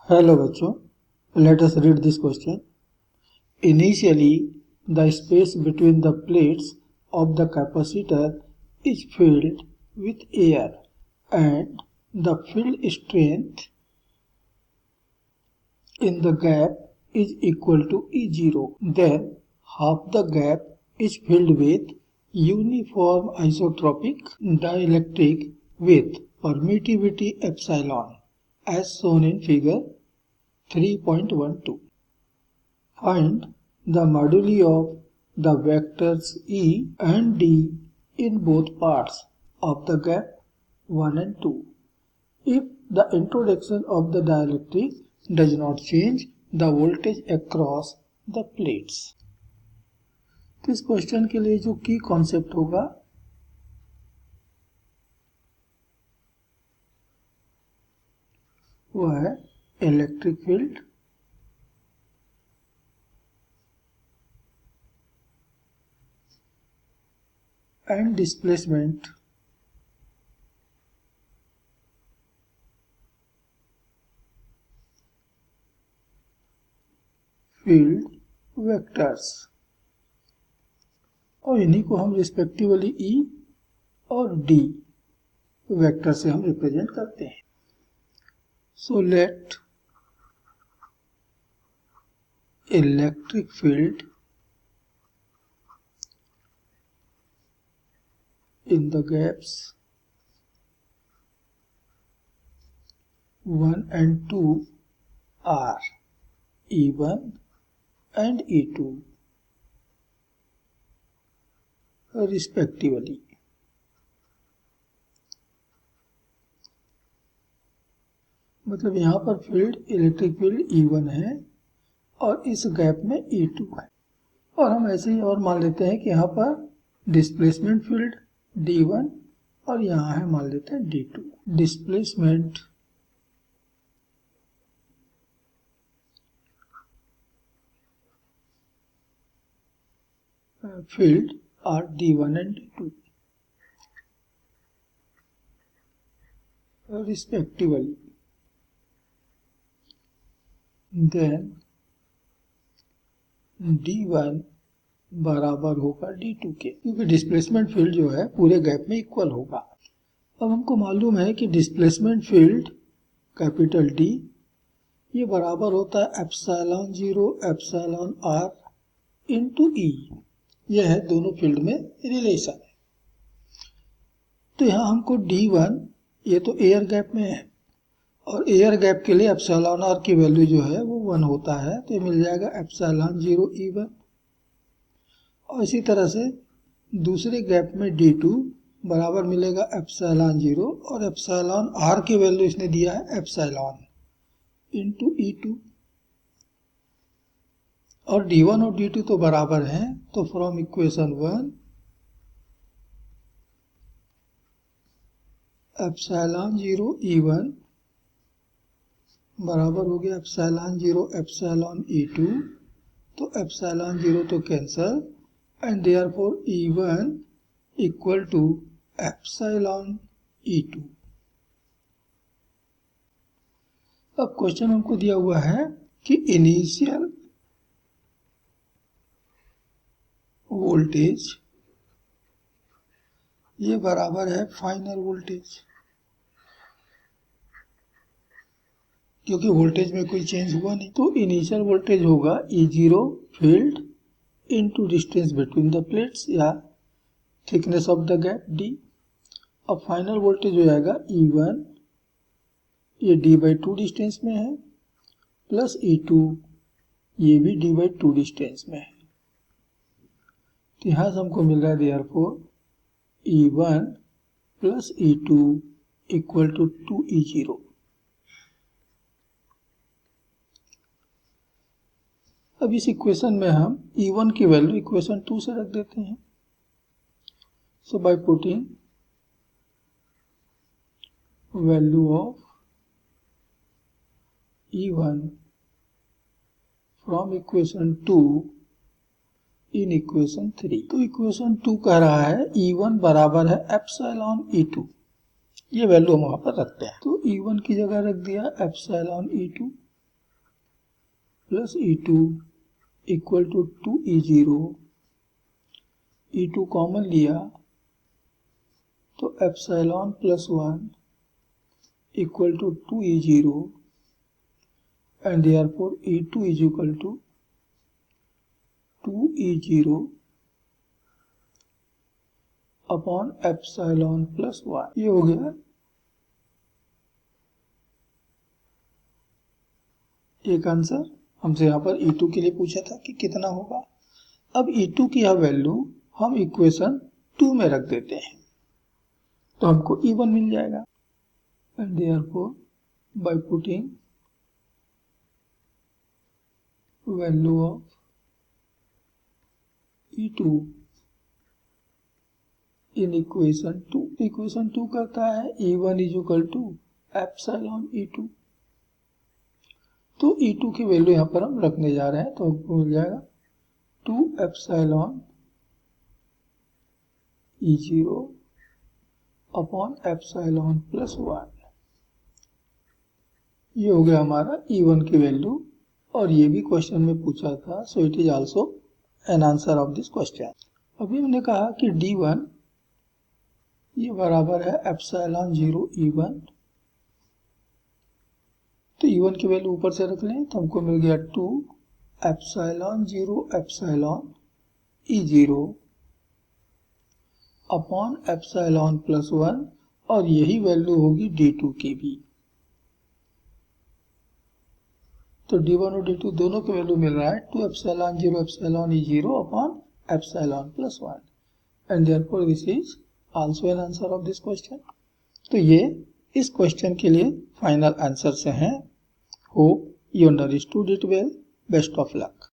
Hello बच्चों, let us read this question. Initially, the space between the plates of the capacitor is filled with air and the field strength in the gap is equal to E0. Then half the gap is filled with uniform isotropic dielectric with permittivity epsilon as shown in figure 3.12. Find the moduli of the vectors E and D in both parts of the gap 1 and 2 if the introduction of the dielectric does not change the voltage across the plates. तो इस question के लिए जो की concept होगा वो है electric field and displacement field vectors और इन्हीं को हम रिस्पेक्टिवली E और D वेक्टर से हम रिप्रेजेंट करते हैं. So let electric field in the gaps 1 and 2 are E1 and E2 respectively. मतलब यहाँ पर फील्ड इलेक्ट्रिक फील्ड E1 है और इस गैप में E2 है और हम ऐसे ही और मान लेते हैं कि यहाँ पर डिस्प्लेसमेंट फील्ड D1 और यहाँ है मान लेते हैं D2. Displacement field are D1 and D2 respectively. Then D1 बराबर होगा D2 के, क्योंकि डिस्प्लेसमेंट फील्ड जो है पूरे गैप में इक्वल होगा. अब हमको मालूम है कि डिस्प्लेसमेंट फील्ड कैपिटल D ये बराबर होता है epsilon 0 epsilon R into E. यह है दोनों फील्ड में रिलेशन है. तो यहाँ हमको D1 ये तो एयर गैप में है और एयर गैप के लिए एप्सिलॉन R की वैल्यू जो है वो 1 होता है, तो ये मिल जाएगा एप्सिलॉन 0 E1. और इसी तरह से दूसरे गैप में D2 बराबर मिलेगा एप्सिलॉन 0 और एप्सिलॉन R की वैल्यू इसने दिया है एप्सिलॉन इंटू E2 और D1 और D2 तो बराबर हैं. तो फ्रॉम इक्वेशन 1 एप्सिलॉन 0 E1 बराबर हो गया एप्सिलॉन 0 एप्सिलॉन E2. तो एप्सिलॉन 0 तो cancel and therefore E1 equal to epsilon E2. अब क्वेश्चन हमको दिया हुआ है कि इनिशियल वोल्टेज ये बराबर है फाइनल वोल्टेज, क्योंकि वोल्टेज में कोई चेंज हुआ नहीं. तो इनिशियल वोल्टेज होगा E0 field into distance between the plates या thickness of the gap D. अब फाइनल वोल्टेज हो जाएगा E1 ये D/2 डिस्टेंस में है प्लस E2 ये भी D/2 डिस्टेंस में है. तो यहाँ से हमको मिल रहा है therefore E1 plus E2 equal to 2E0. अब इस इक्वेशन में हम E1 की वैल्यू इक्वेशन 2 से रख देते हैं. So by putting value of E1 from equation 2 in equation 3. तो इक्वेशन 2 कह रहा है E1 बराबर है एप्सिलॉन E2. ये वैल्यू हम वहां पर रखते हैं. तो E1 की जगह रख दिया epsilon E2 plus E2 equal to 2E0, E2 common लिया तो epsilon plus 1 equal to 2E0 and therefore E2 is equal to 2E0 upon epsilon plus 1। ये हो गया एक आंसर। हमसे यहाँ पर E2 के लिए पूछा था कि कितना होगा। अब E2 की यह वैल्यू हम इक्वेशन 2 में रख देते हैं तो हमको E1 मिल जाएगा। And therefore by putting value of E2 in equation 2, equation 2 करता है E1 is equal to epsilon E2। तो E2 की वैल्यू यहाँ पर हम रखने जा रहे हैं तो हमको मिल जाएगा 2 epsilon E0 upon epsilon plus 1। ये हो गया हमारा E1 की वैल्यू और ये भी क्वेश्चन में पूछा था, so it is also an answer of this question. अभी हमने कहा कि D1 ये बराबर है एप्सिलॉन 0 E1, तो E1 की वैल्यू ऊपर से रख लें तो हमको मिल गया 2 epsilon 0 epsilon E0 upon epsilon plus 1 और यही वैल्यू होगी D2 की भी। तो D1 और D2 दोनों की वैल्यू मिल रहा है 2 epsilon 0 epsilon E0 upon epsilon plus 1 and therefore this is also an answer of this question. तो ये इस क्वेश्चन के लिए फाइनल आंसर से हैं। Hope you understood it well. Best of luck.